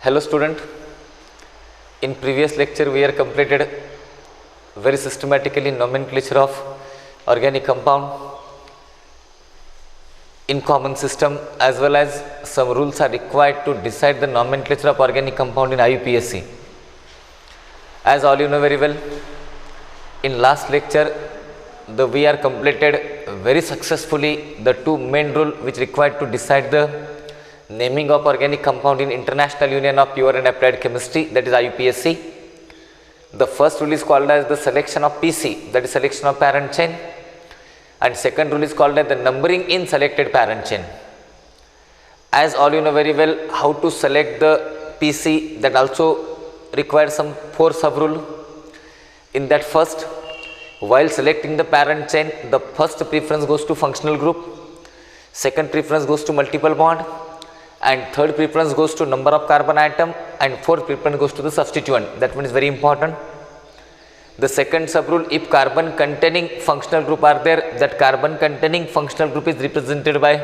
Hello student, in previous lecture we are completed very systematically nomenclature of organic compound in common system, as well as some rules are required to decide the nomenclature of organic compound in IUPAC. As all you know very well, in last lecture we are completed very successfully the two main rule which required to decide the naming of organic compound in International Union of Pure and Applied Chemistry, that is IUPAC. The first rule is called as the selection of PC, that is selection of parent chain, and second rule is called as the numbering in selected parent chain. As all you know very well, how to select the PC, that also requires some 4 sub rule. In that first, while selecting the parent chain, the first preference goes to functional group, second preference goes to multiple bond, and third preference goes to number of carbon atom, and fourth preference goes to the substituent. That one is very important. The second sub rule, if carbon containing functional group are there, that carbon containing functional group is represented by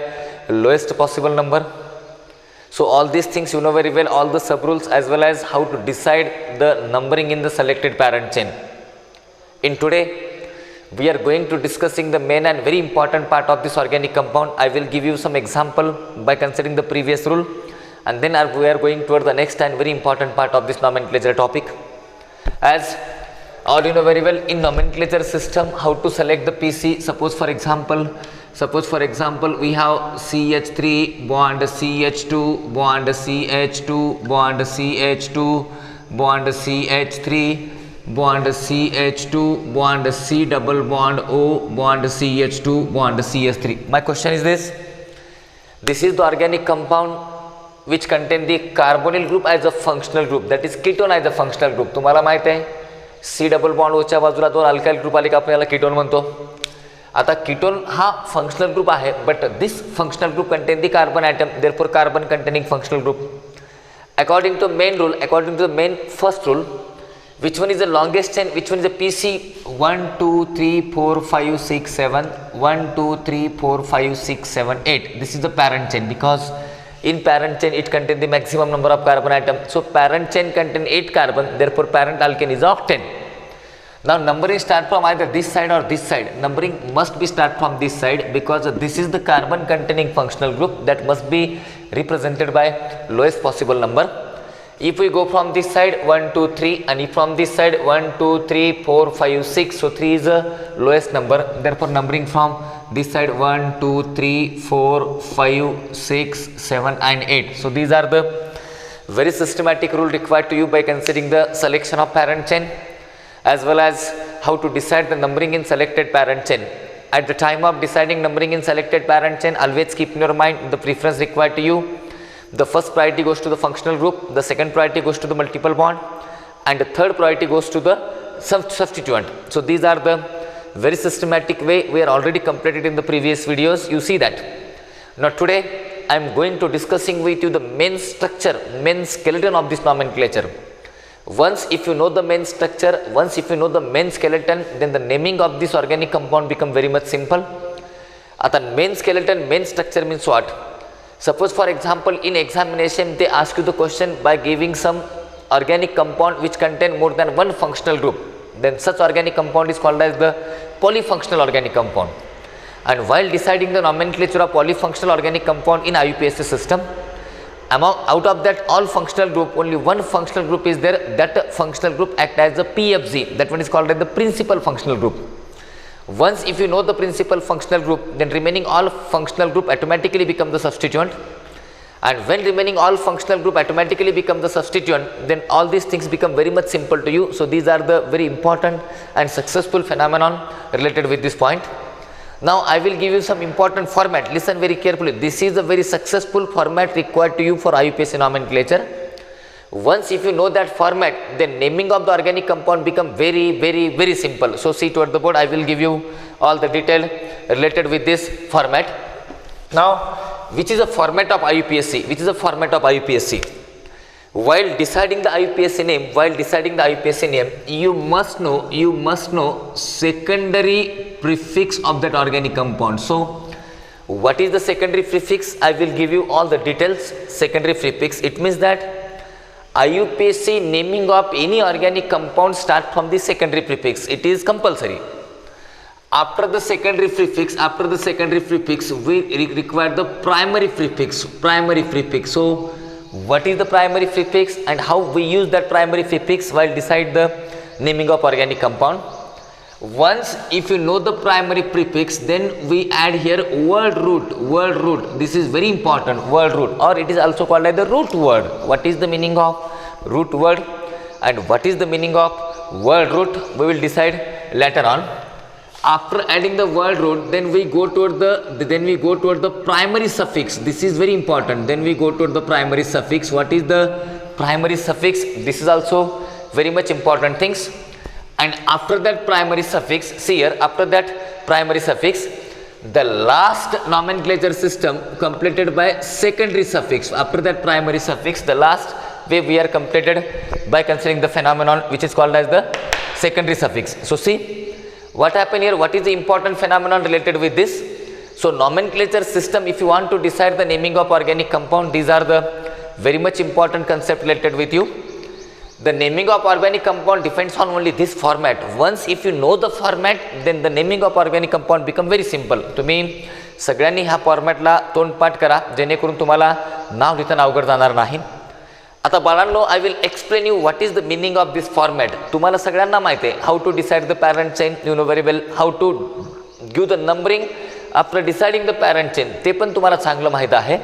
lowest possible number. So all these things you know very well, all the sub rules, as well as how to decide the numbering in the selected parent chain. In today we are going to discussing the main and very important part of this organic compound. I will give you some example by considering the previous rule, and then we are going toward the next and very important part of this nomenclature topic. As all you know very well, in nomenclature system, how to select the PC. Suppose for example we have CH3 bond CH2 bond CH2 bond CH2 bond CH3 bond CH2 bond C double bond O bond CH2 bond CH3. My question is this is the organic compound which contain the carbonyl group as a functional group, that is ketone as a functional group. तुम्हाला माहित आहे C double bond O च्या बाजूला दोन alkyl group आले का आपण याला कीटोन म्हणतो. आता कीटोन हा फंक्शनल ग्रुप आहे, but this functional group content the carbon atom, therefore carbon containing functional group. According to main rule, according to the main first rule, which one is the longest chain, which one is the PC? 1 2 3 4 5 6 7 1 2 3 4 5 6 7 8. This is the parent chain, because in parent chain it contains the maximum number of carbon atoms. So parent chain contain 8 carbon, therefore parent alkane is octane. Now numbering start from either this side or this side. Numbering must be start from this side, because this is the carbon containing functional group that must be represented by lowest possible number. If we go from this side 1 2 3, and if from this side 1 2 3 4 5 6, so 3 is the lowest number, therefore numbering from this side 1 2 3 4 5 6 7 and 8. So these are the very systematic rule required to you by considering the selection of parent chain, as well as how to decide the numbering in selected parent chain. At the time of deciding numbering in selected parent chain, always keep in your mind the preference required to you. The first priority goes to the functional group, the second priority goes to the multiple bond, and the third priority goes to the substituent. So these are the very systematic way we are already completed in the previous videos. You see that. Now today I am going to discussing with you the main structure, main skeleton of this nomenclature. Once if you know the main structure, once if you know the main skeleton, then the naming of this organic compound become very much simple. At main skeleton, main structure means what? Suppose for example in examination they ask you the question by giving some organic compound which contain more than one functional group, then such organic compound is called as the polyfunctional organic compound. And while deciding the nomenclature of polyfunctional organic compound in IUPAC system, out of that all functional group, only one functional group is there, that functional group act as the PFG, that one is called as the principal functional group. Once if you know the principal functional group, then remaining all functional group automatically become the substituent, and when remaining all functional group automatically become the substituent, then all these things become very much simple to you. So these are the very important and successful phenomenon related with this point. Now I will give you some important format. Listen very carefully. This is a very successful format required to you for IUPAC nomenclature. Once if you know that format, then naming of the organic compound become very simple. So see toward the board, I will give you all the detail related with this format. Now which is a format of IUPAC? Which is a format of IUPAC? While deciding the IUPAC name, you must know secondary prefix of that organic compound. So what is the secondary prefix? I will give you all the details. Secondary prefix, it means that IUPAC naming of any organic compound start from the secondary prefix. It is compulsory. After the secondary prefix, we require the primary prefix. So what is the primary prefix and how we use that primary prefix while decide the naming of organic compound? Once if you know the primary prefix, then we add here word root. This is very important, word root, or it is also called as the root word. What is the meaning of root word and what is the meaning of word root, we will decide later on. After adding the word root, then we go toward the primary suffix. This is very important. Then we go toward the primary suffix. What is the primary suffix? This is also very much important things. And after that primary suffix, see here, after that primary suffix, the last nomenclature system completed by secondary suffix. After that primary suffix, the last way we are completed by considering the phenomenon which is called as the secondary suffix. So see what happened here, what is the important phenomenon related with this. So nomenclature system, if you want to decide the naming of organic compound, these are the very much important concept related with you. The naming of organic compound depends on only this format. Once if you know the format, then the naming of organic compound become very simple. तुम्ही सगळ्यांनी ह्या फॉर्मॅटला तोंडपाठ करा, जेणेकरून तुम्हाला नाव लिहिताना अवघड जाणार नाही. आता बाळांनो, I will explain you what is the meaning of this format. तुम्हाला सगळ्यांना माहिती आहे how to decide the parent chain, you know very well. How to give the numbering after deciding the parent chain, ते पण तुम्हाला चांगलं माहीत आहे.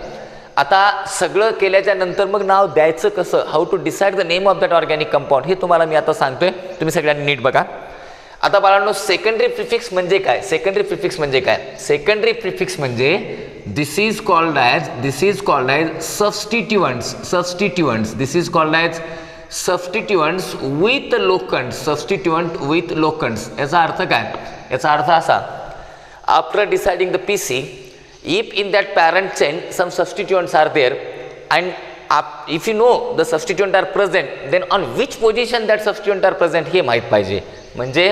आता सगळं केल्याच्या नंतर मग नाव द्यायचं कसं, how to decide the name of that organic compound, हे तुम्हाला मी आता सांगतोय. तुम्ही सगळ्यांनी नीट बघा. आता बाळांनो, सेकंडरी प्रिफिक्स म्हणजे काय? सेकंडरी प्रिफिक्स म्हणजे this is called as substituents. This is called as substituents with locants. याचा अर्थ काय? याचा अर्थ असा, after deciding the PC, if in that parent chain some substituents are there and if you know the substituent are present, then on which position that substituent are present हे माहीत पाहिजे. म्हणजे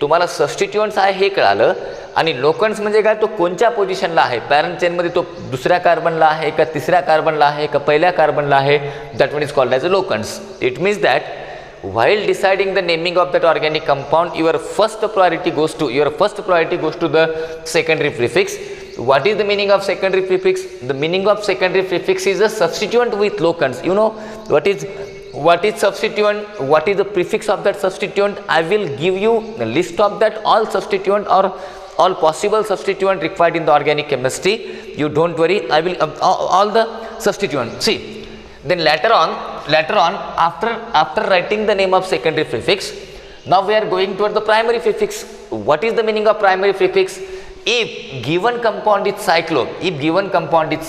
तुम्हाला सबस्टिट्युएंट्स आहे हे कळालं, आणि लोकंट्स म्हणजे काय, तो कोणत्या पोझिशनला आहे पॅरेंट चेनमध्ये, तो दुसऱ्या कार्बनला आहे का तिसऱ्या कार्बनला आहे का पहिल्या कार्बनला आहे, that one is called as a locants. It means that while deciding the naming of that organic compound, your first priority goes to the secondary prefix. What is the meaning of secondary prefix? The meaning of secondary prefix is a substituent with locants. You know what is substituent, what is the prefix of that substituent. I will give you the list of that all substituent or all possible substituent required in the organic chemistry. You don't worry, I will all the substituent. See, then later on after writing the name of secondary prefix, now we are going toward the primary prefix. What is the meaning of primary prefix? If given compound is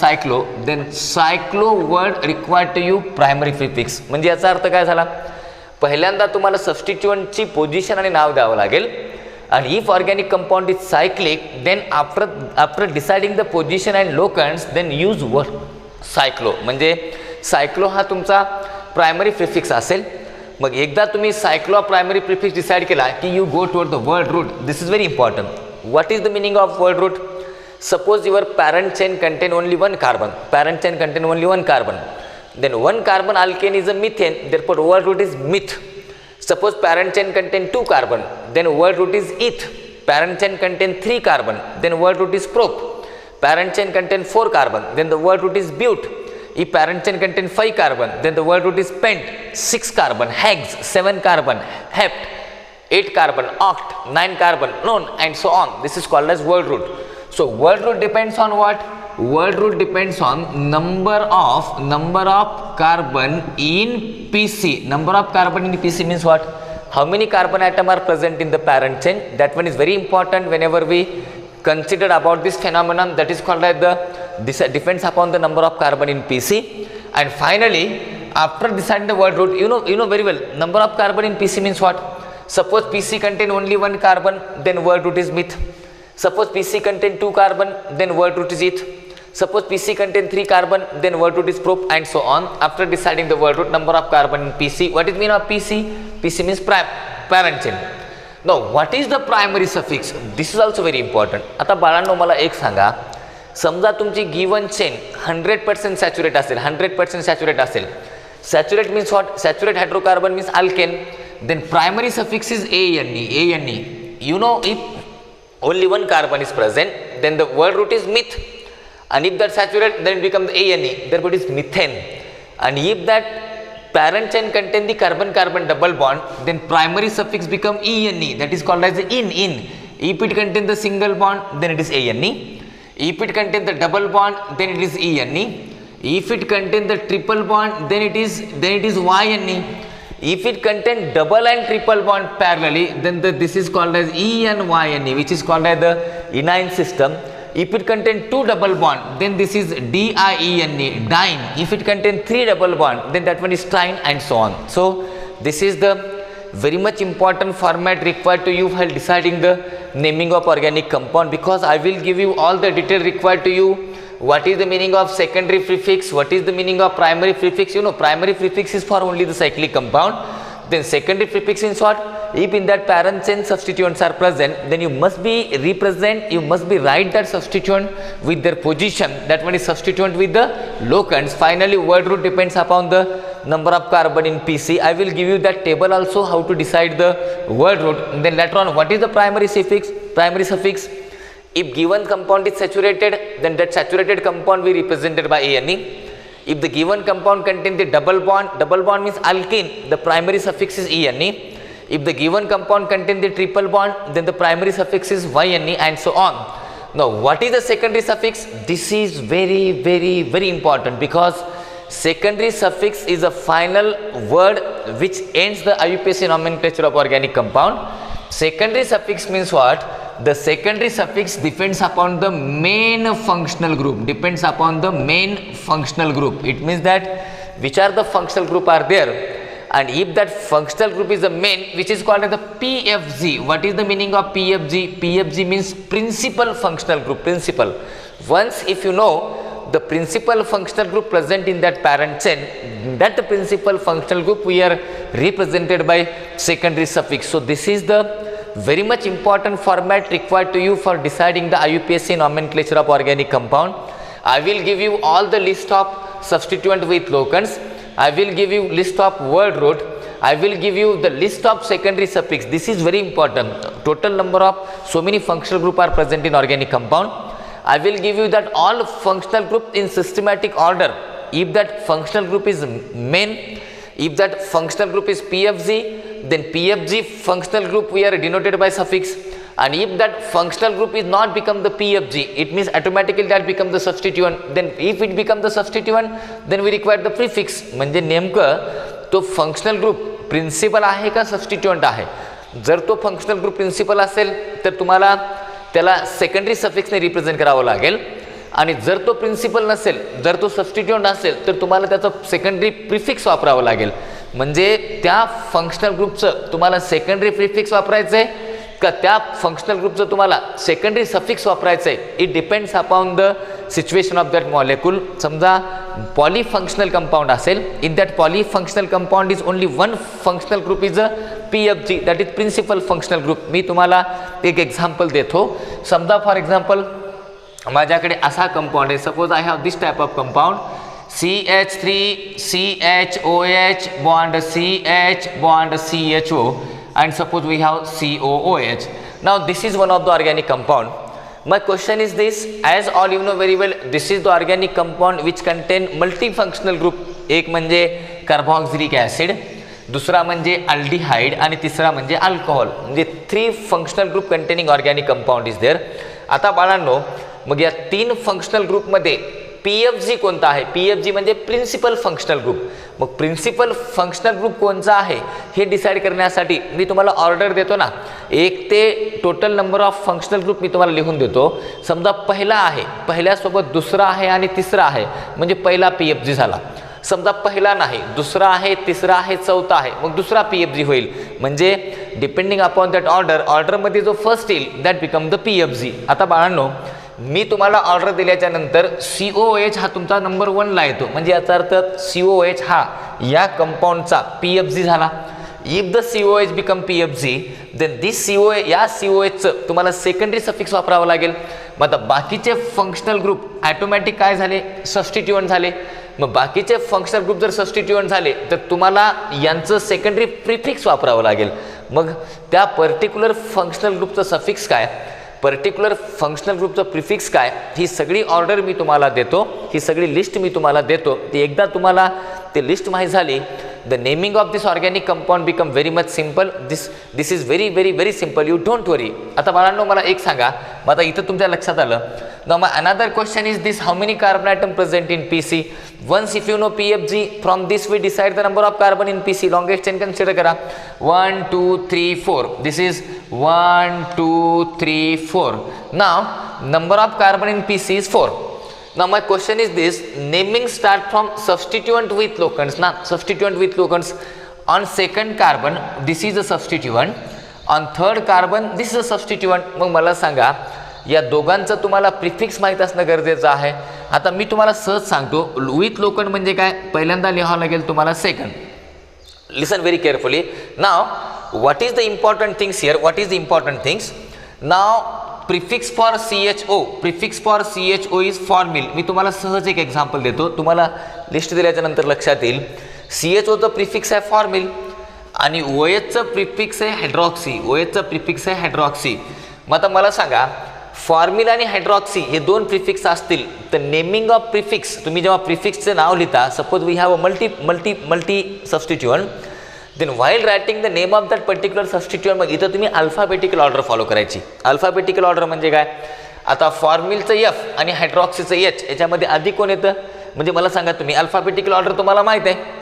cyclo, then cyclo word required to you primary prefix. म्हणजे याचा अर्थ काय झाला, पहिल्यांदा तुम्हाला सबस्टिट्युएंटची position आणि नाव द्यावं लागेल, आणि if organic compound is cyclic, then after deciding the position and locants, then use word cyclo. म्हणजे सायक्लो हा तुमचा प्रायमरी प्रिफिक्स असेल. मग एकदा तुम्ही सायक्लो प्रायमरी प्रिफिक्स डिसाइड केला की you go toward the word root. This is very important. What is the meaning of word root? Suppose your parent chain contain only one carbon. Then one carbon alkane is a methane. Therefore, word root is meth. Suppose parent chain contain 2 carbon. Then word root is eth. Parent chain contain 3 carbon. Then word root is prop. Parent chain contain 4 carbon. Then the word root is but. If parent chain contain 5 carbon, then the word root is pent. 6 carbon hex. 7 carbon hept. 8 carbon oct, 9 carbon non, and so on. This is called as word root. So word root depends on what? Word root depends on number of carbon in PC. Number of carbon in PC means what? How many carbon atom are present in the parent chain? That one is very important whenever we consider about this phenomenon. That is called as this depends upon the number of carbon in PC. And finally, after deciding the word root, you know very well, number of carbon in PC means what? Suppose PC contain only 1 carbon, then word root is meth. Suppose PC contain 2 carbon, then word root is eth. Suppose PC contain 3 carbon, then word root is prop, and so on. After deciding the word root, number of carbon in PC. What is mean of PC? PC means parent chain. Now, what is the primary suffix? This is also very important. आता बाळांनो, मला एक सांगा, समजा तुमची given chain 100% saturate असेल, Saturate means what? Saturate hydrocarbon means alkane. Then primary suffix is ane. You know, if only one carbon is present, then the word root is meth. And if that saturate, then it becomes ane. Therefore, it is methane. And if that parent chain contain the carbon-carbon double bond, then primary suffix become ene. That is called as in. If it contains the single bond, then it is ane. If it contains the double bond, then it is ene. If it contains the triple bond, then it is yne. If it contains double and triple bond parallelly, then this is called as enyne, which is called as the enine system. If it contains two double bond, then this is diene, dine. If it contains three double bond, then that one is trine, and so on. So this is the very much important format required to you while deciding the naming of organic compound, because I will give you all the detail required to you. What is the meaning of secondary prefix? What is the meaning of primary prefix? You know, primary prefix is for only the cyclic compound. Then secondary prefix means what? If in that parent chain substituents are present, then you must write that substituent with their position. That one is substituent with the locants. Finally, word root depends upon the number of carbon in PC. I will give you that table also, how to decide the word root. And then later on, what is the primary suffix? If given compound is saturated, then that saturated compound will be represented by ane. If the given compound contains the double bond means alkene, the primary suffix is ene. If the given compound contains the triple bond, then the primary suffix is yne, and so on. Now, what is the secondary suffix? This is very, very, very important, because secondary suffix is a final word which ends the IUPAC nomenclature of organic compound. Secondary suffix means what? The secondary suffix depends upon the main functional group. It means that which are the functional group are there, and if that functional group is the main, which is called as the PFG. What is the meaning of PFG? PFG means principal functional group. Once if you know the principal functional group present in that parent chain, that principal functional group we are represented by secondary suffix. So this is the very much important format required to you for deciding the IUPAC nomenclature of organic compound. I will give you all the list of substituent with locants. I will give you list of word root. I will give you the list of secondary suffix. This is very important. Total number of so many functional group are present in organic compound. I will give you that all functional group in systematic order. If that functional group is main, if that functional group is PFG, then PFG functional group we are denoted by suffix. And if that functional group is not become the PFG, it means automatically that becomes the substituent. Then if it becomes the substituent, then we require the prefix. म्हणजे नेमकं तो functional group principal आहे का सबस्टिट्यूएंट आहे. जर तो functional group principal असेल तर तुम्हाला त्याला सेकंडरी सफिक्सने रिप्रेझेंट करावं लागेल, आणि जर तो प्रिन्सिपल नसेल, जर तो सबस्टिट्यूएंट असेल तर तुम्हाला त्याचं सेकंडरी प्रिफिक्स वापरावं लागेल. म्हणजे त्या फंक्शनल ग्रुपचं तुम्हाला सेकंडरी प्रिफिक्स वापरायचं आहे का त्या फंक्शनल ग्रुपचं तुम्हाला सेकंडरी सफिक्स वापरायचं आहे. It depends upon the situation of that molecule. समजा पॉलीफंक्शनल कंपाउंड असेल, in that polyfunctional compound is only one functional group is a PFG, that is principal functional group. मी तुम्हाला एक एक्झाम्पल देतो. समजा फॉर एक्झाम्पल माझ्याकडे असा कंपाउंड आहे. Suppose I have this type of compound CH3CHOH bond CH bond CHO, and suppose we have COOH. Now this is one of the organic compound. My question is this, as all you know very well, this is the organic compound which contain multifunctional group. एक म्हणजे carboxylic acid, दुसरा म्हणजे aldehyde आणि तिसरा म्हणजे अल्कोहोल. म्हणजे 3 functional group containing organic compound is there. आता बाळांनो, मग या 3 फंक्शनल ग्रुपमध्ये PFG कोणता आहे? PFG म्हणजे प्रिन्सिपल फंक्शनल ग्रुप. मग प्रिन्सिपल फंक्शनल ग्रुप कोणता आहे हे डिसाईड करण्यासाठी मी तुम्हाला ऑर्डर देतो ना, 1 ते total number of functional group मी तुम्हाला लिहून देतो. समजा पहिला आहे, पहिल्यासोबत दुसरा आहे आणि तिसरा आहे, म्हणजे पहिला PFG झाला. समजा पहिला नाही, दुसरा आहे, तिसरा आहे, चौथा आहे, मग दुसरा PFG होईल. म्हणजे डिपेंडिंग अपॉन दॅट ऑर्डरमध्ये जो फर्स्ट येईल दॅट बिकम द PFG. आता बाळांनो, मी तुम्हाला ऑर्डर दिल्याच्या नंतर COOH हा तुमचा नंबर 1 ला येतो. म्हणजे याचा अर्थ COOH हा या कंपाऊंडचा PFG झाला. If the COOH become PFG, then this COOH, या COOHचं तुम्हाला सेकंडरी सफिक्स वापरावं लागेल. मग आता बाकीचे फंक्शनल ग्रुप ॲटोमॅटिक काय झाले? सबस्टिट्यूएंट झाले. मग बाकीचे फंक्शनल ग्रुप जर सबस्टिट्यूएंट झाले तर तुम्हाला यांचं सेकंडरी प्रिफिक्स वापरावं लागेल. मग त्या पर्टिक्युलर फंक्शनल ग्रुपचं सफिक्स काय, पर्टिक्युलर फंक्शनल ग्रुपचं प्रिफिक्स काय, ही सगळी ऑर्डर मी तुम्हाला देतो, ही सगळी लिस्ट मी तुम्हाला देतो. ती एकदा तुम्हाला ती लिस्ट माहीत झाली, the naming of this organic compound become very much simple. This is very simple. You don't worry. आता बाळांनो मला एक सांगा, मग आता इथं तुमच्या लक्षात आलं. Now my another question is this: how many carbon atom present in PC? Once if you know PFG, from this we decide the number of carbon in PC. Longest chain consider करा. 1 2 3 4. This is 1 2 3 4. Now number of carbon in PC is 4. Now my question is this: naming start from substituent with locants. Now substituent with locants. On second carbon this is a substituent, on third carbon this is a substituent. मग मला सांगा या दोघांचं तुम्हाला prefix माहीत असणं गरजेचं आहे. आता मी तुम्हाला सहज सांगतो, विथ लोकंट म्हणजे काय, पहिल्यांदा लिहावं लागेल तुम्हाला second. Listen very carefully. Now what is the important things here, what is the important things. Now prefix for CHO, prefix for CHO is formyl. मी तुम्हाला सहज एक एक्झाम्पल देतो, तुम्हाला लिस्ट दिल्याच्या नंतर लक्षात येईल. CHOचं प्रिफिक्स आहे फॉर्मिल आणि OHचं प्रिफिक्स आहे हायड्रॉक्सी, OHचं प्रिफिक्स आहे हायड्रॉक्सी. मग आता मला सांगा, फॉर्मिल आणि हायड्रॉक्सी हे दोन प्रिफिक्स असतील तर नेमिंग ऑफ प्रिफिक्स, तुम्ही जेव्हा प्रिफिक्सचं नाव लिहिता, suppose we have a multi substituent, then while writing the name of that particular substituent, मग इथं तुम्ही अल्फाबेटिकल ऑर्डर फॉलो करायची. अल्फाबेटिकल ऑर्डर म्हणजे काय, आता फॉर्मिलचं F आणि हायड्रॉक्सीचं H याच्यामध्ये आधी कोण येतं, म्हणजे मला सांगा तुम्ही, अल्फाबेटिकल ऑर्डर तुम्हाला माहीत आहे,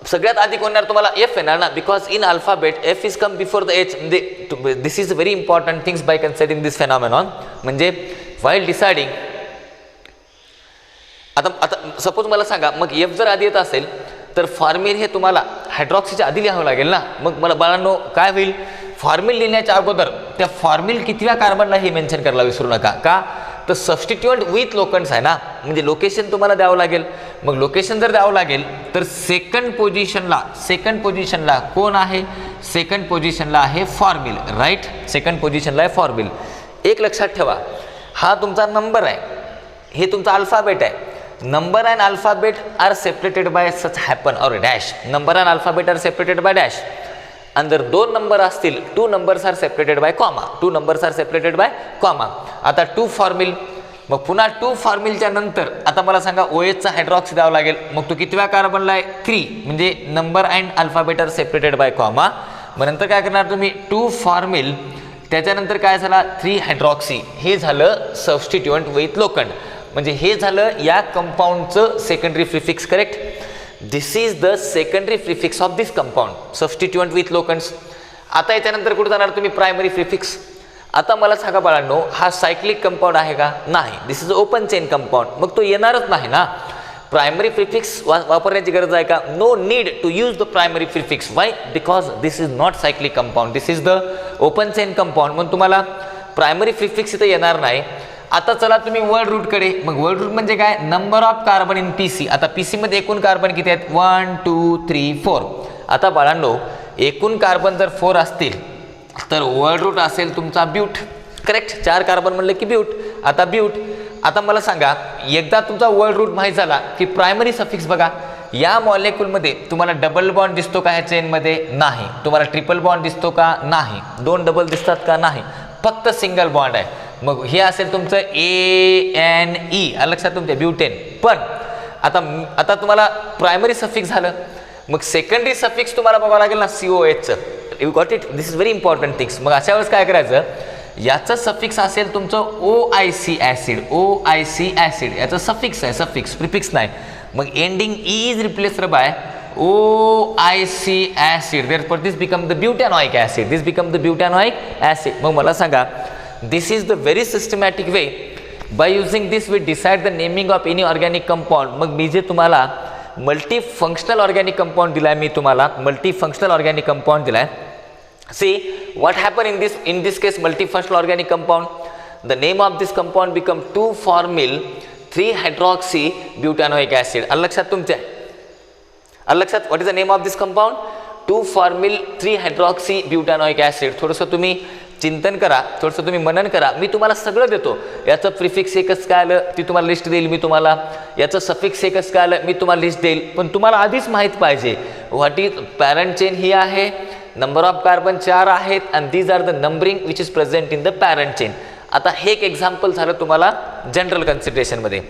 सगळ्यात आधी कोण येणार तुम्हाला F येणार ना, because in alphabet F is come before the H. म्हणजे this is very important things by considering this phenomenon. म्हणजे व्हाईल डिसाइडिंग, आता सपोज मला सांगा, मग F जर आधी येत असेल तर फॉर्मिल हे तुम्हाला हायड्रॉक्सीच्या आधी लिहावं लागेल ना. मग मला बाळांनो काय होईल, फॉर्मिल लिहिण्याच्या अगोदर त्या फॉर्मिल कितव्या कार्बनला हे मेन्शन करायला विसरू नका. का तर सबस्टिट्यूएंट विथ लोकंट्स आहे ना, म्हणजे लोकेशन तुम्हाला द्यावं लागेल. मग लोकेशन जर द्यावं लागेल तर सेकंड पोझिशनला कोण आहे, सेकंड पोझिशनला आहे फॉर्मिल, राईट, सेकंड पोझिशनला आहे फॉर्मिल. एक लक्षात ठेवा, हा तुमचा नंबर आहे, हे तुमचा अल्फाबेट आहे. Number and alphabet are separated by such hyphen or dash. Number and alphabet are separated by dash. आणि जर दोन नंबर असतील, 2 numbers are separated by comma, 2 numbers are separated by comma. आता 2 फॉर्मिल, मग पुन्हा 2 फॉर्मिलच्या नंतर आता मला सांगा OHचा हायड्रॉक्सी द्यावं लागेल. मग तो कितव्या कार्बनला आहे, 3, म्हणजे number and alphabet are separated by comma. मग नंतर काय करणार तुम्ही, 2 फॉर्मिल, त्याच्यानंतर काय झाला 3 हायड्रॉक्सी. हे झालं सबस्टिट्यूएंट विथ लोकंट, म्हणजे हे झालं या कंपाऊंडचं secondary prefix, correct. This is the secondary prefix of this compound, substituent with locants. आता याच्यानंतर कुठे जाणार तुम्ही, प्रायमरी प्रिफिक्स. आता मला सांगा बाळांनो, हा सायक्लिक कंपाऊंड आहे का, नाही, दिस इज ओपन चेन कंपाऊंड, मग तो येणारच नाही ना. प्रायमरी प्रिफिक्स वापरण्याची गरज आहे का, no need to use the primary prefix. Why, because this is not cyclic compound, this is the open chain compound, मग तुम्हाला प्रायमरी प्रिफिक्स इथं येणार नाही. आता चला तुम्ही वर्ड रूटकडे. मग वर्ड रूट म्हणजे काय, number of carbon in PC. आता PC मध्ये एकूण कार्बन किती आहेत, 1 2 3 4. आता बाळांनो, एकूण कार्बन जर 4 असतील तर वर्ड रूट असेल तुमचा ब्यूट, करेक्ट. 4 कार्बन म्हणलं की ब्यूट. आता ब्यूट, आता मला सांगा, एकदा तुमचा वर्ड रूट माहीत झाला की प्रायमरी सफिक्स बघा, या मॉलिक्यूलमध्ये तुम्हाला डबल बॉन्ड दिसतो का, ह्या चेनमध्ये नाही. तुम्हाला ट्रिपल बॉन्ड दिसतो का, नाही. 2 डबल दिसतात का, नाही. फक्त सिंगल बॉन्ड आहे. मग हे असेल तुमचं ANE, लक्षात तुमच्या ब्युटेन. पण आता तुम्हाला प्रायमरी सफिक्स झालं, मग सेकंडरी सफिक्स तुम्हाला बघावं लागेल ना, COHचं. You got it, this is very important things. मग अशा वेळेस काय करायचं, याचं सफिक्स असेल तुमचं OIC ॲसिड, याचं सफिक्स आहे, सफिक्स, प्रिफिक्स नाही. मग ending E is replaced by OIC acid, therefore this become the butanoic acid, this become the butanoic acid. मग मला सांगा, this is the very systematic way, by using this we decide the naming of any organic compound. मग मी जे तुम्हाला multi functional organic compound दिलाय, मी तुम्हाला multi functional organic compound दिलाय. See what happen in this case, multi functional organic compound, the name of this compound become 2 formyl 3 hydroxy butanoic acid. लक्षात तुमच्या, लक्षात, what is the name of this compound, 2 formyl 3 hydroxy butanoic acid. थोडंसं तुम्ही चिंतन करा, थोडंसं तुम्ही मनन करा. मी तुम्हाला सगळं देतो. याचं प्रिफिक्स एकच काय आलं ती तुम्हाला लिस्ट देईल मी तुम्हाला, याचं सफिक्स एकच काय आलं मी तुम्हाला लिस्ट देईल. पण तुम्हाला आधीच माहीत पाहिजे व्हॉट इज पॅरेंट चेन ही आहे, नंबर ऑफ कार्बन 4 आहेत and these are the numbering which is present in the parent chain. आता हे एक एक्झाम्पल झालं तुम्हाला जनरल कन्सिडरेशनमध्ये.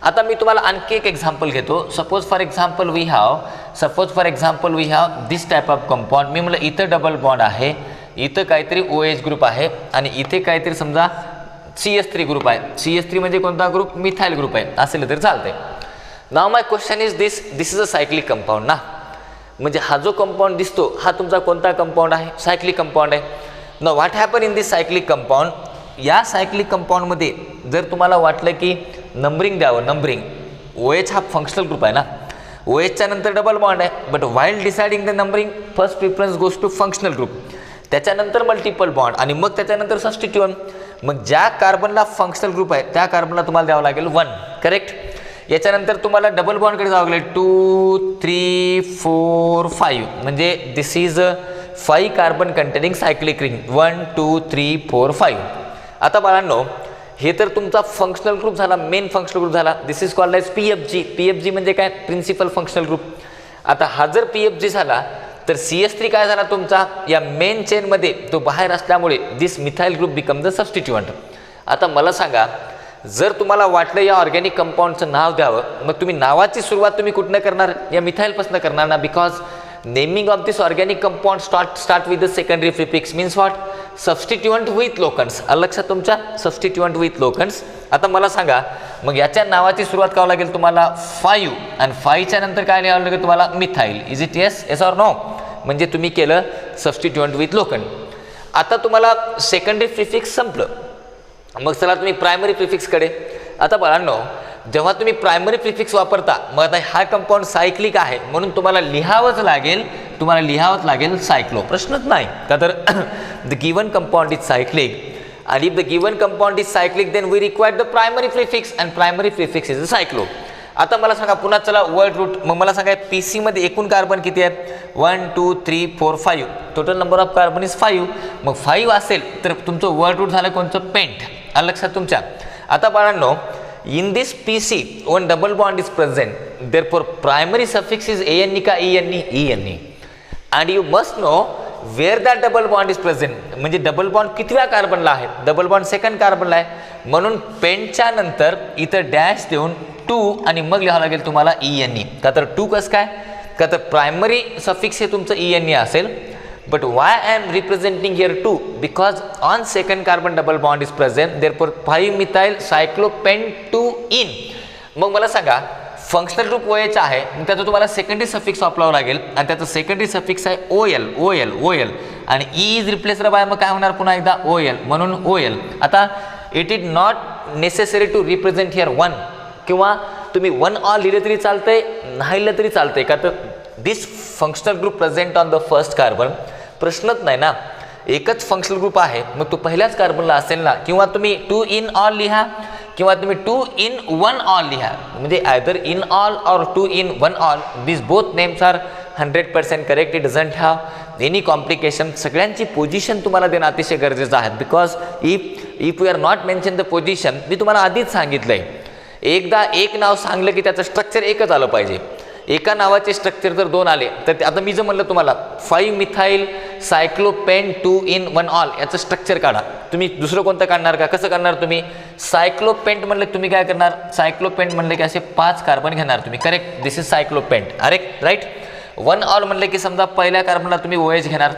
आता मी तुम्हाला आणखी एक एक्झाम्पल घेतो. Suppose for example we have this type of compound. मी म्हटलं इथं डबल बॉन्ड आहे, इथं काहीतरी OH ग्रुप आहे आणि इथे काहीतरी समजा CH3 ग्रुप आहे. CH3 म्हणजे कोणता ग्रुप, मिथाइल ग्रुप आहे असेल तरी चालतंय. Now my question is this is a cyclic compound ना, म्हणजे हा जो कंपाऊंड दिसतो हा तुमचा कोणता कंपाऊंड आहे, सायक्लिक कंपाऊंड आहे. ना what happen in this cyclic compound, या सायक्लिक कंपाऊंडमध्ये जर तुम्हाला वाटलं की नंबरिंग द्यावं, नंबरिंग OH हा फंक्शनल ग्रुप आहे ना, OHच्या नंतर डबल बॉन्ड आहे, but while deciding the numbering first preference goes to functional group, त्याच्यानंतर मल्टिपल बॉन्ड आणि मग त्याच्यानंतर सबस्टिट्यूएंट. मग ज्या कार्बनला फंक्शनल ग्रुप आहे त्या कार्बनला तुम्हाला द्यावं लागेल 1, करेक्ट. याच्यानंतर तुम्हाला डबल बॉन्डकडे जावं लागेल 2, 3, 4, 5, म्हणजे this is 5 carbon containing cyclic ring 1, 2, 3, 4, 5. आता बाळांनो हे तर तुमचा फंक्शनल ग्रुप झाला, मेन फंक्शनल ग्रुप झाला. This is called as PFG. PFG म्हणजे काय, प्रिन्सिपल फंक्शनल ग्रुप. आता हा जर PFG झाला तर CH3 काय झाला तुमचा, या मेन चेनमध्ये तो बाहेर असल्यामुळे दिस मिथाइल ग्रुप बिकम द सबस्टिट्यूएंट. आता मला सांगा, जर तुम्हाला वाटलं या ऑर्गॅनिक कंपाऊंडचं नाव द्यावं, मग तुम्ही नावाची सुरुवात तुम्ही कुठनं करणार, या मिथाइलपासून करणार ना, because naming of this organic compound start with the secondary prefix means what, substituent with locants. लक्षात तुमच्या, सबस्टिट्यूएंट विथ लोकन्स. आता मला सांगा मग याच्या नावाची सुरुवात करावं लागेल तुम्हाला 5 आणि 5च्या नंतर काय लिहावं लागेल तुम्हाला, methyl. Is it yes or no, म्हणजे तुम्ही केलं सबस्टिट्यूएंट विथ लोकन. आता तुम्हाला सेकंडरी प्रिफिक्स संपलं, मग चला तुम्ही प्रायमरी प्रिफिक्सकडे. आता बाळांनो जेव्हा तुम्ही प्रायमरी प्रिफिक्स वापरता, मग आता हा कंपाऊंड सायक्लिक आहे म्हणून तुम्हाला लिहावंच लागेल सायक्लो, प्रश्नच नाही का. तर the given compound is cyclic and if the given compound is cyclic then we require the primary prefix and primary prefix is a cyclo. आता मला सांगा पुन्हा चला वर्ड रूट. मग मला सांगा PC मध्ये एकूण कार्बन किती आहेत, 1, 2, 3, 4, 5. Total number of carbon is 5. मग 5 असेल तर तुमचं वर्ड रूट झालं कोणतं, पेंट. आलं लक्षात तुमच्या. आता बाळांनो in this PC one double bond is present, therefore primary suffix is ANE का ENE, ENE. and you must know where that double bond is present. म्हणजे डबल बॉन्ड कितव्या कार्बनला आहे, डबल बॉन्ड सेकंड कार्बनला आहे, म्हणून पेंटच्या नंतर इथं डॅश देऊन 2 आणि मग लिहावं लागेल तुम्हाला ENE. का तर 2 कसं काय, का तर प्रायमरी सफिक्स हे तुमचं ENE असेल. But why I am representing here 2, because on second carbon double bond is present, therefore 5 methyl cyclopentene. मग मला सांगा फंक्शनल ग्रुप OH आहे, मग त्याचं तुम्हाला सेकंडरी सफिक्स वापरावं लागेल आणि त्याचं सेकंडरी सफिक्स आहे OL आणि E इज रिप्लेसड बाय, मग काय होणार पुन्हा एकदा OL, म्हणून OL. आता it is not necessary to represent here 1, किंवा तुम्ही 1 ऑल लिहिलं तरी चालतंय, नाही लिहिलं तरी चालतंय, का तर this functional group present on the first carbon. प्रश्नच नाही ना, एकच फंक्शनल ग्रुप आहे मग तो पहिल्याच कार्बनला असेल ना. किंवा तुम्ही 2 इन ऑल लिहा किंवा तुम्ही 2 in 1 all लिहा, म्हणजे आयदर इन ऑल और 2 in 1 all, this both names are 100% correct. It doesn't have any complication. सगळ्यांची पोझिशन तुम्हाला देणं अतिशय गरजेचं आहे, because if we are not mention the position, मी तुम्हाला आधीच सांगितलंय, एकदा एक नाव सांगलं की त्याचं स्ट्रक्चर एकच आलं पाहिजे. एका नावाचे स्ट्रक्चर जर 2 आले तर आता मी जर म्हणलं तुम्हाला 5 मिथाइल सायक्लोपेंट 2 in 1 all याचं स्ट्रक्चर काढा, तुम्ही दुसरं कोणतं काढणार का, कसं करणार तुम्ही, सायक्लोपेंट म्हणलं तुम्ही काय करणार, सायक्लोपेंट म्हणलं की असे 5 कार्बन घेणार तुम्ही, करेक्ट. दिस इज सायक्लोपेंट, अरे राईट. 1 all म्हणलं की समजा पहिल्या कार्बनला तुम्ही OH घेणार.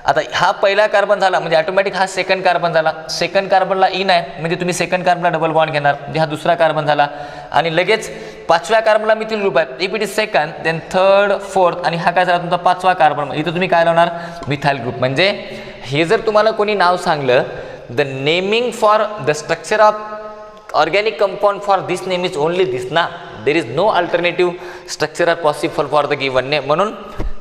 आता हा पहिला कार्बन झाला म्हणजे ऑटोमॅटिक हा सेकंड कार्बन झाला, सेकंड कार्बनला इन आहे म्हणजे तुम्ही सेकंड कार्बनला डबल बॉन्ड घेणार, म्हणजे हा दुसरा कार्बन झाला. आणि लगेच 5व्या कार्बनला मिथिल ग्रुप आहे, if it is second then third fourth, आणि हा काय झाला तुमचा 5वा कार्बन, इथं तुम्ही काय लावणार, मिथाइल ग्रुप. म्हणजे हे जर तुम्हाला कोणी नाव सांगलं, the naming for the structure of organic compound for this name is only this ना, there is no alternative structure are possible for the given name. म्हणून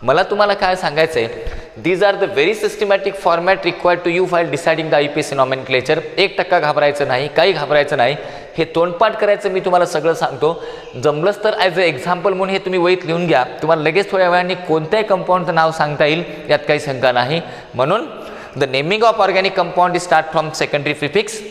मला तुम्हाला काय सांगायचं आहे, these are the very systematic format required to you while deciding the IUPAC nomenclature. 1% घाबरायचं नाही, काही घाबरायचं नाही, हे तोंडपाठ करायचं. मी तुम्हाला सगळं सांगतो, जमलंच तर ॲज अ एक्झाम्पल म्हणून हे तुम्ही वहीत लिहून घ्या. तुम्हाला लगेच थोड्या वेळाने कोणत्याही कंपाऊंडचं नाव सांगता येईल, यात काही शंका नाही. म्हणून The naming of organic compound is start from secondary prefix.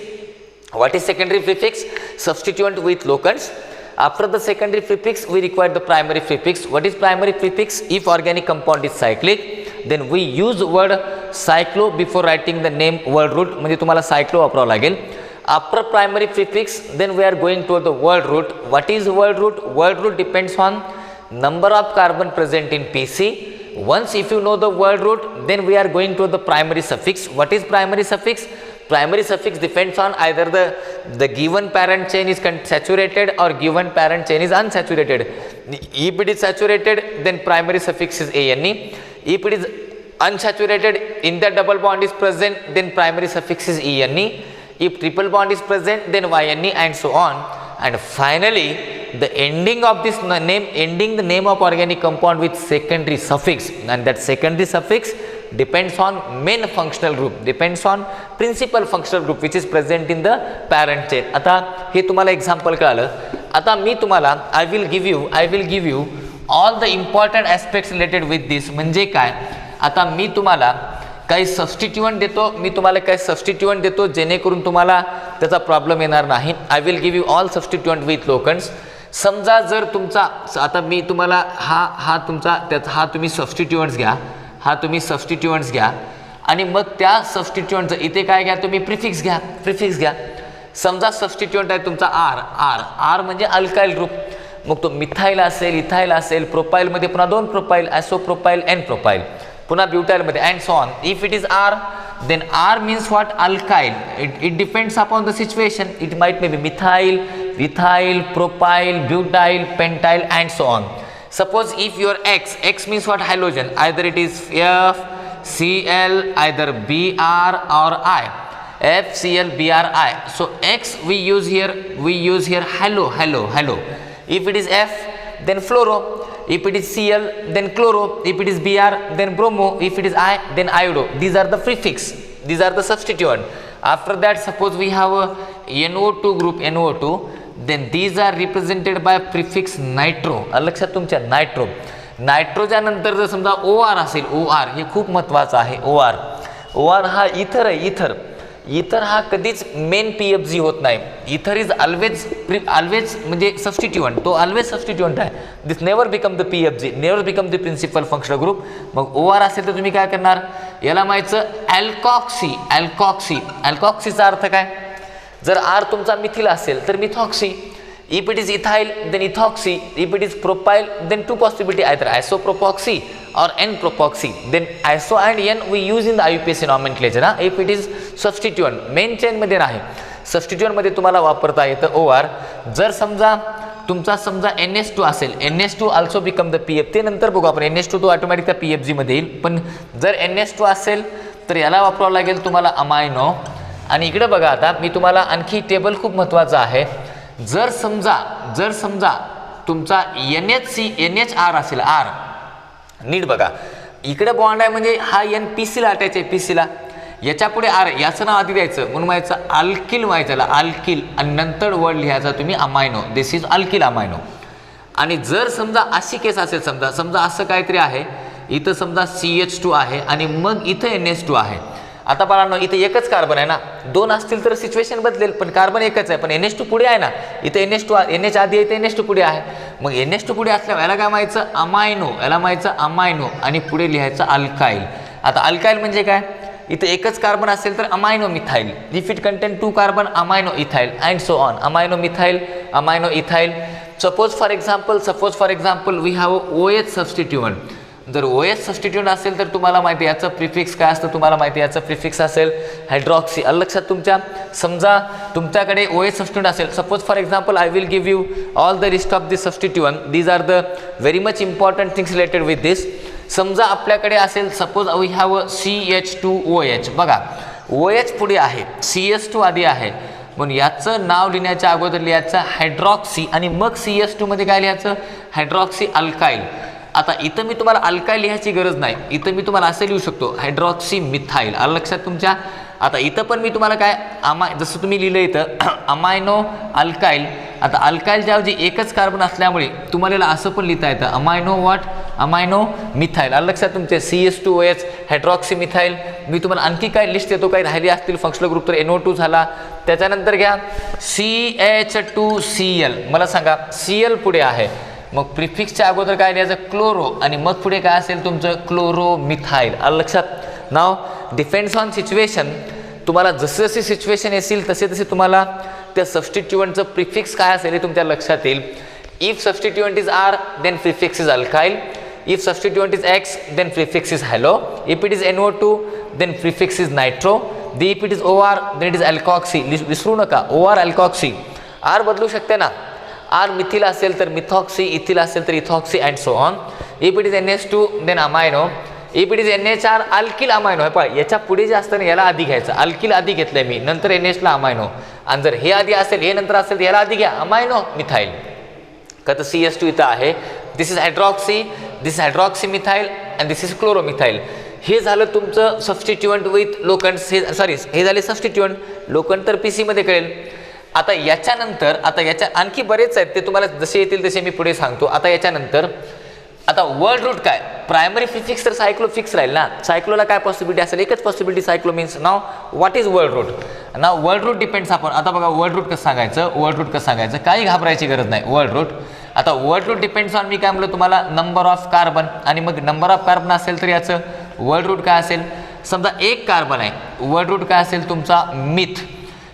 What is secondary prefix? Substituent with locants. After the secondary prefix, we require the primary prefix. What is primary prefix? If organic compound is cyclic, then we use word cyclo before writing the name word root. म्हणजे तुम्हाला cyclo वापरावं लागेल. After primary prefix, then we are going to the word root. What is word root? Word root depends on number of carbon present in PC. Once if you know the word root, then we are going to the primary suffix. What is primary suffix? Primary suffix depends on either the given parent chain is saturated or given parent chain is unsaturated. If it is saturated, then primary suffix is ane. If it is unsaturated, in the double bond is present, then primary suffix is ene. If triple bond is present, then yne, and so on. And finally, the ending of this name, ending the name of organic compound with secondary suffix, and that secondary suffix depends on main functional group, depends on principal functional group which is present in the parent chain. आता हे तुम्हाला example कळालं. आता मी तुम्हाला I will give you all the important aspects related with this. म्हणजे काय, आता मी तुम्हाला काही सबस्टिट्यूएंट देतो, जेणेकरून तुम्हाला त्याचा प्रॉब्लेम येणार नाही. I will give you all substituent with locants. समजा जर तुमचा, आता मी तुम्हाला हा तुमचा त्यात हा तुम्ही सबस्टिट्यूएंट्स घ्या, आणि मग त्या सबस्टिट्यूएंटचं इथे काय घ्या तुम्ही, प्रिफिक्स घ्या. समजा सबस्टिट्यूएंट आहे तुमचा आर म्हणजे अल्काइल ग्रुप. मग तो मिथाइल असेल, इथाइल असेल, प्रोपाइलमध्ये पुन्हा 2 प्रोपाइल, आयसोप्रोपाइल, एन प्रोपाइल, पुन्हा ब्युटाइलमध्ये, and so on. If it is R, then R means what? Alkyl. It depends upon the situation. It might be methyl, ethyl, propyl, butyl, pentyl, and so on. Suppose if your X means what? Halogen. Either it is F, Cl, either Br or I. F, Cl, Br, I. So X we use here halo. If it is F, then fluoro. If it is Cl, then chloro. If it is Br, then bromo. If it is I, then iodo. These are the prefix. These are the substituent. After that, suppose we have a NO2 group, NO2. Then these are represented by prefix nitro. लक्षात तुमच्या nitro. नायट्रोच्या नंतर जर समजा OR असेल, OR हे खूप महत्त्वाचं आहे. OR हा इथर आहे. इथर हा कधीच मेन PFG होत नाही. इथर इज ऑलवेज म्हणजे सबस्टिट्यूएंट, तो ऑलवेज सबस्टिट्यूएंट आहे. This never become the PFG, never become the principal functional group. मग OR असेल तर तुम्ही काय करणार, याला माहितीचं अल्कॉक्सीचा अर्थ काय, जर R तुमचा मिथिल असेल तर methoxy. If it is ethyl, then ethoxy. If it is propyl, then two possibility, either isopropoxy or N-propoxy. Then iso and N we use in the IUPAC nomenclature. If it is substituent, main chain मध्ये नाही, substituent मध्ये तुम्हाला वापरता येतं OR. जर समजा तुमचा NH2 असेल, NH2 also become the PF. ते नंतर बघू आपण, NH2 तो ऑटोमॅटिक त्या PFG मध्ये येईल. पण जर NH2 असेल तर याला वापरावं लागेल तुम्हाला अमायनो. आणि इकडे बघा, आता मी तुम्हाला आणखी टेबल खूप महत्त्वाचं आहे. जर समजा तुमचा NHR असेल, R नीट बघा, इकडे बॉन्ड आहे म्हणजे हा N PC ला अटॅच आहे, PC ला. याच्या पुढे R, याचं नाव आधी द्यायचं म्हणून व्हायचं अल्किल, व्हायचं अल्किल, आणि नंतर वर्ड लिहायचा तुम्ही amino. This is alkyl amino. आणि जर समजा अशी केस असेल, समजा असं काहीतरी आहे, इथं समजा CH2 आहे आणि मग इथं NH2 आहे. आता बाळांनो इथे एकच कार्बन आहे ना, 2 असतील तर सिच्युएशन बदलेल, पण कार्बन एकच आहे, पण NH2 पुढे आहे ना, इथे NH आधी आहे, NH2 पुढे आहे. मग NH2 पुढे असल्यावर याला काय माहिती, अमायनो, आणि पुढे लिहायचं अल्काइल. आता अल्काइल म्हणजे काय, इथे एकच कार्बन असेल तर amino methyl. If it contain 2 carbon, amino ethyl, and so on. Amino methyl, amino ethyl. Suppose for example we have OH substituent. जर OH सबस्टिट्यूएंट असेल तर तुम्हाला माहिती याचं प्रिफिक्स काय असतं, तुम्हाला माहिती याचं प्रिफिक्स असेल हायड्रॉक्सी. लक्षात तुमच्या, समजा तुमच्याकडे OH सबस्टिट्यूएंट असेल, suppose for example I will give you all the list of this substituent. These are the very much important things related with this. समजा आपल्याकडे असेल, सपोज वी हॅव CH2OH. बघा, OH पुढे आहे, CH2 आधी आहे, म्हणून याचं नाव लिहिण्याच्या अगोदर लिहायचं हायड्रॉक्सी, आणि मग CH2 मध्ये काय लिहायचं, हायड्रॉक्सी अल्काइल. आता इथं मी तुम्हाला अल्काइल लिहायची गरज नाही, इथं मी तुम्हाला असं लिहू शकतो हायड्रॉक्सी मिथाइल. आलं लक्षात तुमच्या. आता इथं पण मी तुम्हाला काय जसं तुम्ही लिहिलं इथं अमायनो अल्काइल. आता अल्काइलच्या ऐवजी एकच कार्बन असल्यामुळे तुम्हाला असं पण लिहिता येतं अमायनो अमायनो मिथाईल. आलं लक्षात तुमचे CH2OH हायड्रॉक्सी मिथाईल. मी तुम्हाला आणखी काय लिस्ट देतो, काही राहिली असतील फंक्शनल ग्रुप तर NO2 झाला. त्याच्यानंतर घ्या CH2Cl. मला सांगा Cl पुढे आहे, मग प्रिफिक्सच्या अगोदर काय द्यायचं क्लोरो, आणि मग पुढे काय असेल तुमचं क्लोरोमिथाईल. आलं लक्षात. नाव डिपेंड्स ऑन सिच्युएशन. तुम्हाला जसे जसे सिच्युएशन येतील तसे तसे तुम्हाला त्या सबस्टिट्युएंटचं प्रिफिक्स काय असेल हे तुमच्या लक्षात येईल. If substituent is R then prefix is alkyl. If substituent is X then prefix is halo. If it is NO2 then prefix is nitro. If it is OR then it is alkoxy. विसरू नका OR alkoxy. R बदलू शकते ना, R methyl असेल तर methoxy, ethyl असेल तर ethoxy and so on. If it is NH2 then amino. If it is NHR alkyl amino. हे पहा याच्या पुढे जे असतं ना याला आधी घ्यायचं, अल्किल आधी घेतलंय मी, नंतर NH ला अमायनो. आणि जर हे आधी असेल हे नंतर असेल तर याला आधी घ्या अमायनो मिथाईल. का तर CH2 इथं आहे. This is hydroxy, this hydroxy methyl and this is chloromethyl. हे झालं तुमचं सबस्टिट्युएंट विथ लोखंड. हे झाले सबस्टिट्युएंट. लोखंड तर PC मध्ये कळेल. आता याच्यानंतर आता याच्या आणखी बरेच आहेत, ते तुम्हाला जसे येतील तसे मी पुढे सांगतो. आता याच्यानंतर आता वर्ड रूट काय, प्रायमरी प्रिफिक्स तर सायक्लो फिक्स राहील ना. सायक्लोला काय पॉसिबिलिटी असेल, एकच possibility cyclo means. Now what is word root. Now word root depends आपण आता बघा वर्ड रूट कसं सांगायचं, वर्ड रूट कसं सांगायचं, काही घाबरायची गरज नाही. वर्ड रूट आता वर्ड रूट डिपेंड्स ऑन मी काय म्हणलं तुम्हाला नंबर ऑफ कार्बन, आणि मग नंबर ऑफ कार्बन असेल तर याचं वर्ड रूट काय असेल. समजा एक कार्बन आहे, वर्ड रूट काय असेल तुमचा मिथ.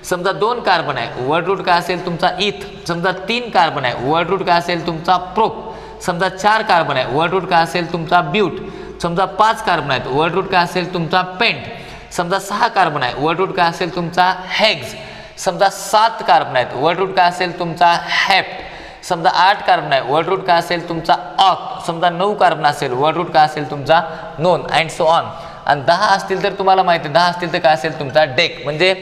समजा 2 कार्बन आहे, वर्ड रूट काय असेल तुमचा इथ. समजा 3 कार्बन आहे, वर्ड रूट काय असेल तुमचा प्रोप. समजा 4 कार्बन आहे, वर्ड रूट काय असेल तुमचा ब्यूट. समजा 5 कार्बन आहेत, वर्ड रूट काय असेल तुमचा पेंट. समजा 6 कार्बन आहे, वर्ड रूट काय असेल तुमचा हेग्ज. समजा 7 कार्बन आहेत, वर्ड रूट काय असेल तुमचा हेप्ट. समजा 8 कार्बन आहे, वर्ड रूट काय असेल तुमचा ऑक्ट. समजा 9 कार्बन असेल, वर्ड रूट काय असेल तुमचा नोन अँड सो ऑन. आणि 10 असतील तर तुम्हाला माहिती आहे 10 असतील तर काय असेल तुमचा डेक. म्हणजे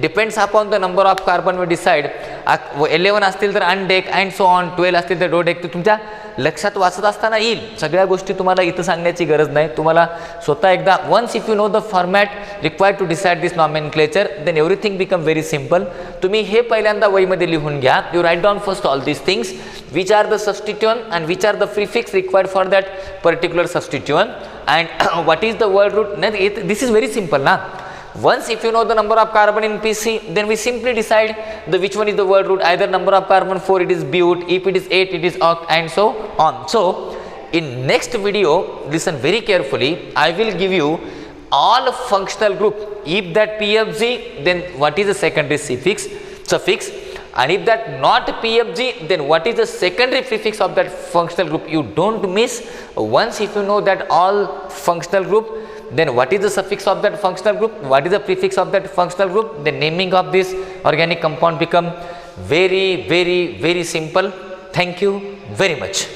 depends upon the number of carbon we decide. 11 असतील तर अनडेक अँड सो ऑन. 12 असतील तर डोडेक. ते तुमच्या लक्षात वाचत असताना येईल. सगळ्या गोष्टी तुम्हाला इथं सांगण्याची गरज नाही. तुम्हाला स्वतः एकदा once if you know the format required to decide this nomenclature then everything become very simple. तुम्ही हे पहिल्यांदा वहीमध्ये लिहून घ्या. You write down first all this things which are the substituent and which are the prefix required for that particular substituent and what is the word root. This is very simple ना. Once if you know the number of carbon in PC, then we simply decide the which one is the word root. Either number of carbon 4 it is but, if it is 8 it is oct and so on. So in next video, listen very carefully. I will give you all functional group. If that PFG, then what is the secondary suffix, and if that not PFG, then what is the secondary prefix of that functional group. You don't miss. Once if you know that all functional group, then what is the suffix of that functional group, what is the prefix of that functional group, the naming of this organic compound become very simple. Thank you very much.